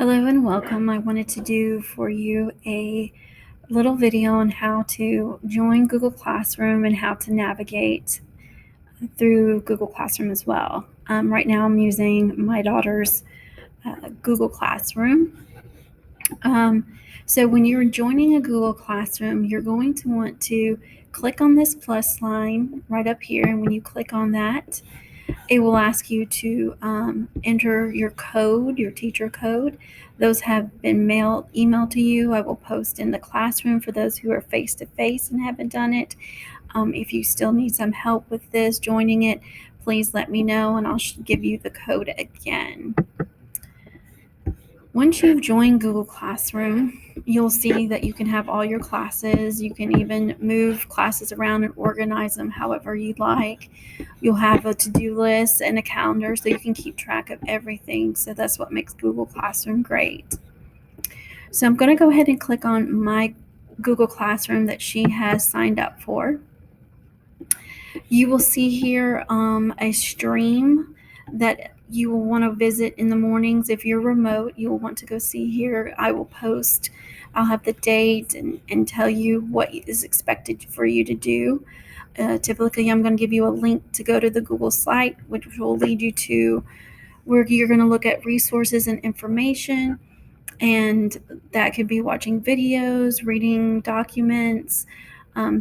Hello and welcome. I wanted to do for you a little video on how to join Google Classroom and how to navigate through Google Classroom as well. Right now I'm using my daughter's Google Classroom. So when you're joining a Google Classroom, you're going to want to click on this plus sign right up here, and when you click on that, it will ask you to enter your code, your teacher code. Those have been emailed to you. I will post in the classroom for those who are face-to-face and haven't done it. If you still need some help with this, joining it, please let me know and I'll give you the code again. Once you've joined Google Classroom, you'll see that you can have all your classes. You can even move classes around and organize them however you'd like. You'll have a to-do list and a calendar so you can keep track of everything. So that's what makes Google Classroom great. So I'm going to go ahead and click on my Google Classroom that she has signed up for. You will see here a stream that you will want to visit in the mornings. If you're remote, you'll want to go see here. I will post, I'll have the date and tell you what is expected for you to do. Typically, I'm going to give you a link to go to the Google site, which will lead you to where you're going to look at resources and information. And that could be watching videos, reading documents. You're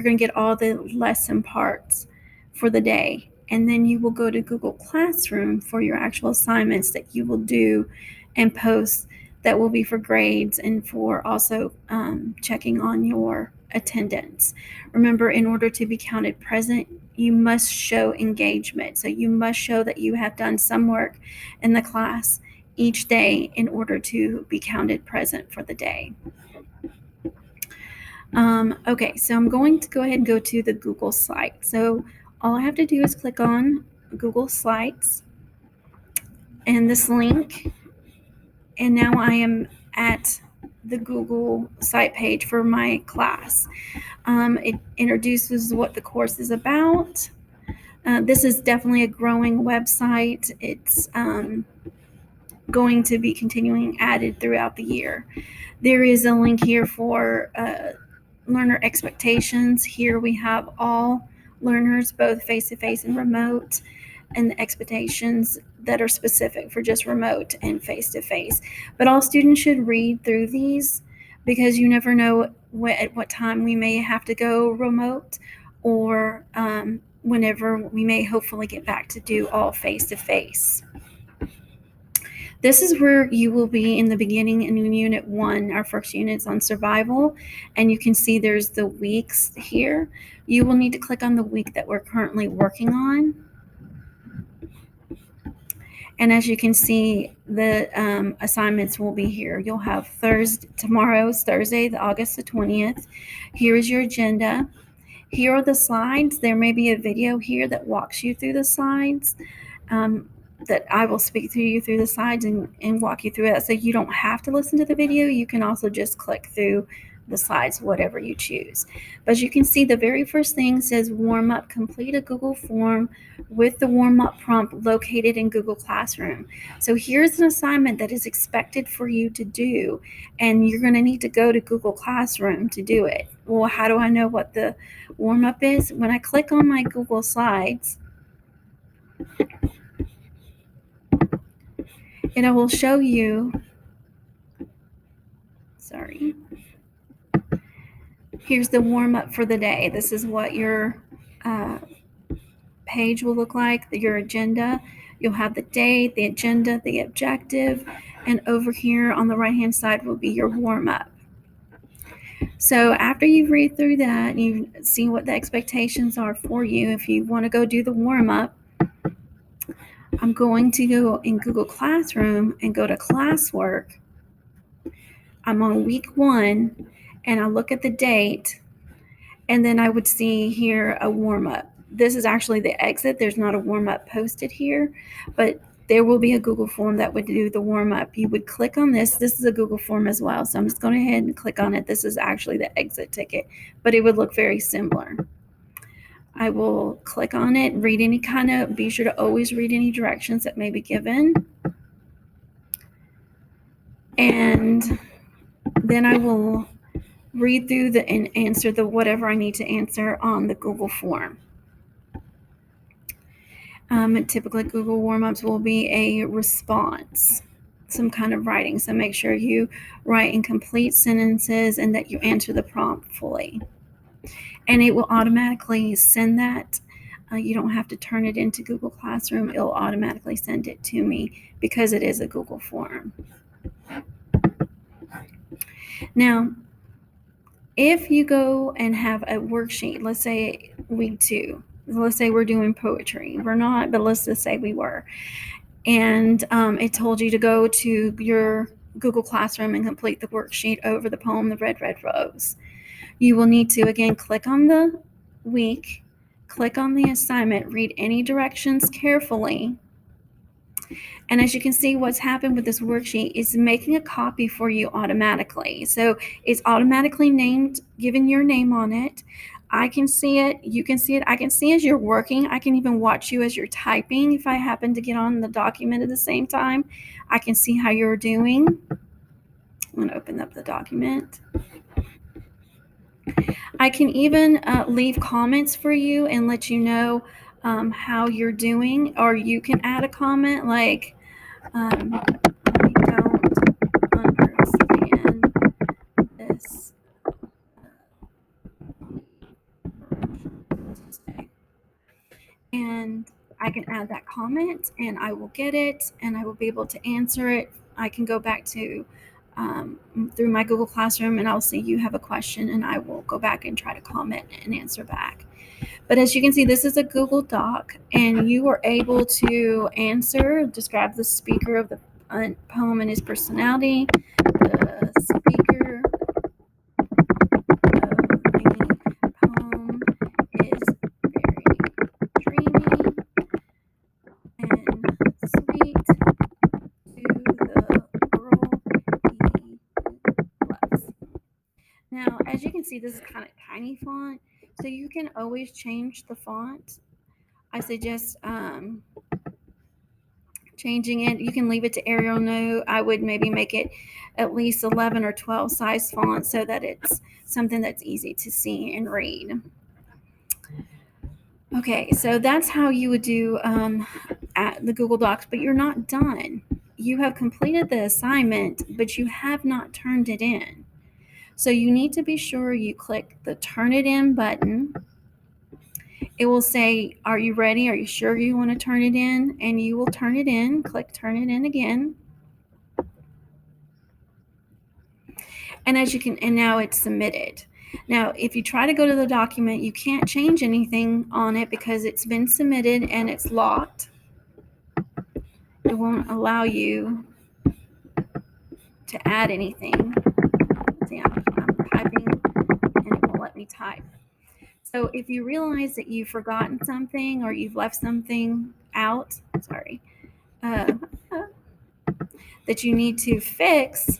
going to get all the lesson parts for the day. And then you will go to Google Classroom for your actual assignments that you will do and post that will be for grades and for also checking on your attendance. Remember, in order to be counted present, you must show engagement. So you must show that you have done some work in the class each day in order to be counted present for the day. Okay, so I'm going to go ahead and go to the Google site. So all I have to do is click on Google Slides and this link, and now I am at the Google site page for my class. It introduces what the course is about. This is definitely a growing website. It's going to be continuing added throughout the year. There is a link here for learner expectations. Here we have all learners, both face-to-face and remote, and the expectations that are specific for just remote and face-to-face. But all students should read through these because you never know at what time we may have to go remote or whenever we may hopefully get back to do all face-to-face. This is where you will be in the beginning in Unit 1. Our first unit's on survival, and you can see there's the weeks here. You will need to click on the week that we're currently working on. And as you can see, the assignments will be here. You'll have tomorrow's Thursday, August the 20th. Here is your agenda. Here are the slides. There may be a video here that walks you through the slides. That I will speak to you through the slides and walk you through it. So you don't have to listen to the video. You can also just click through the slides, whatever you choose. But as you can see, the very first thing says warm up. Complete a Google form with the warm up prompt located in Google Classroom. So here's an assignment that is expected for you to do, and you're going to need to go to Google Classroom to do it. Well, how do I know what the warm up is? When I click on my Google Slides, and I will show you, here's the warm up for the day. This is what your page will look like, your agenda. You'll have the date, the agenda, the objective, and over here on the right hand side will be your warm up. So after you read through that and you see what the expectations are for you, if you want to go do the warm up, I'm going to go in Google Classroom and go to classwork. I'm on week 1 and I look at the date, and then I would see here a warm-up. This is actually the exit. There's not a warm-up posted here, but there will be a Google form that would do the warm-up. You would click on this. This is a Google form as well, so I'm just going ahead and click on it. This is actually the exit ticket, but it would look very similar. I will click on it, be sure to always read any directions that may be given. And then I will read through and answer the whatever I need to answer on the Google form. Typically, Google warm-ups will be a response, some kind of writing. So make sure you write in complete sentences and that you answer the prompt fully. And it will automatically send that. You don't have to turn it into Google Classroom. It'll automatically send it to me because it is a Google form. Now, if you go and have a worksheet, let's say week 2, let's say we're doing poetry. We're not, but let's just say we were. And it told you to go to your Google Classroom and complete the worksheet over the poem, The Red, Red Rose. You will need to, again, click on the week, click on the assignment, read any directions carefully. And as you can see, what's happened with this worksheet is making a copy for you automatically. So it's automatically named, giving your name on it. I can see it. You can see it. I can see as you're working. I can even watch you as you're typing. If I happen to get on the document at the same time, I can see how you're doing. I'm going to open up the document. I can even leave comments for you and let you know how you're doing, or you can add a comment like, I don't understand this. And I can add that comment and I will get it and I will be able to answer it. I can go back to through my Google Classroom and I'll see you have a question and I will go back and try to comment and answer back. But as you can see, this is a Google Doc and you are able to answer, describe the speaker of the poem and his personality, the speaker the poem is very dreamy and sweet to the girl he loves. Now, as you can see, this is kind of tiny font, so you can always change the font. I suggest changing it. You can leave it to Arial No. I would maybe make it at least 11 or 12 size font so that it's something that's easy to see and read. Okay, so that's how you would do at the Google Docs, but you're not done. You have completed the assignment, but you have not turned it in. So you need to be sure you click the Turn It In button. It will say, are you ready? Are you sure you want to turn it in? And you will turn it in. Click Turn It In again. And as you can, and now it's submitted. Now, if you try to go to the document, you can't change anything on it because it's been submitted and it's locked. It won't allow you to add anything. See, I'm typing and it won't let me type. So if you realize that you've forgotten something or you've left something out, that you need to fix,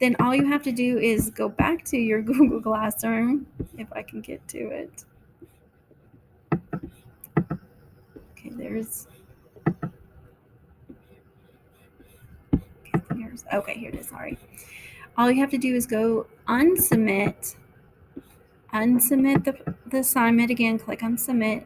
then all you have to do is go back to your Google Classroom, if I can get to it. Okay, here it is, sorry. All you have to do is go unsubmit the assignment again, click on submit,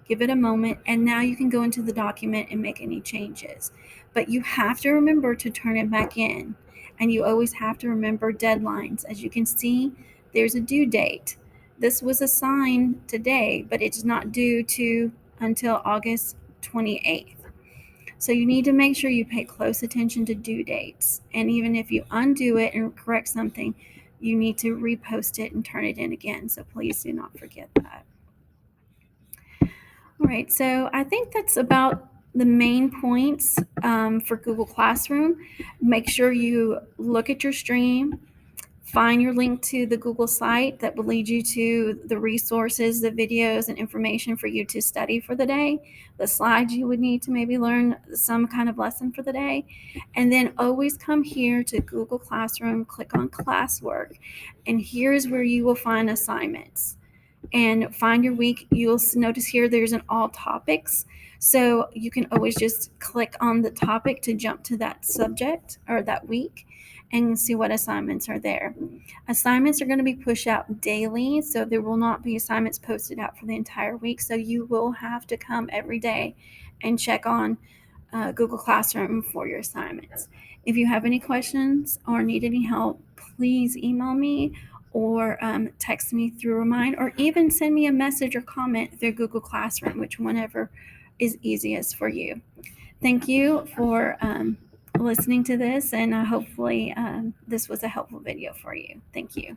give it a moment, and now you can go into the document and make any changes. But you have to remember to turn it back in, and you always have to remember deadlines. As you can see, there's a due date. This was assigned today, but it's not due to until August 28th. So you need to make sure you pay close attention to due dates. And even if you undo it and correct something, you need to repost it and turn it in again. So please do not forget that. All right, so I think that's about the main points for Google Classroom. Make sure you look at your stream, find your link to the Google site that will lead you to the resources, the videos, and information for you to study for the day, the slides you would need to maybe learn some kind of lesson for the day. And then always come here to Google Classroom, click on classwork, and here's where you will find assignments. And find your week. You'll notice here there's an all topics. So you can always just click on the topic to jump to that subject or that week and see what assignments are there. Assignments are going to be pushed out daily, so there will not be assignments posted out for the entire week. So you will have to come every day and check on Google Classroom for your assignments. If you have any questions or need any help, please email me or text me through Remind, or even send me a message or comment through Google Classroom, which whenever is easiest for you. Thank you for listening to this, and hopefully this was a helpful video for you. Thank you.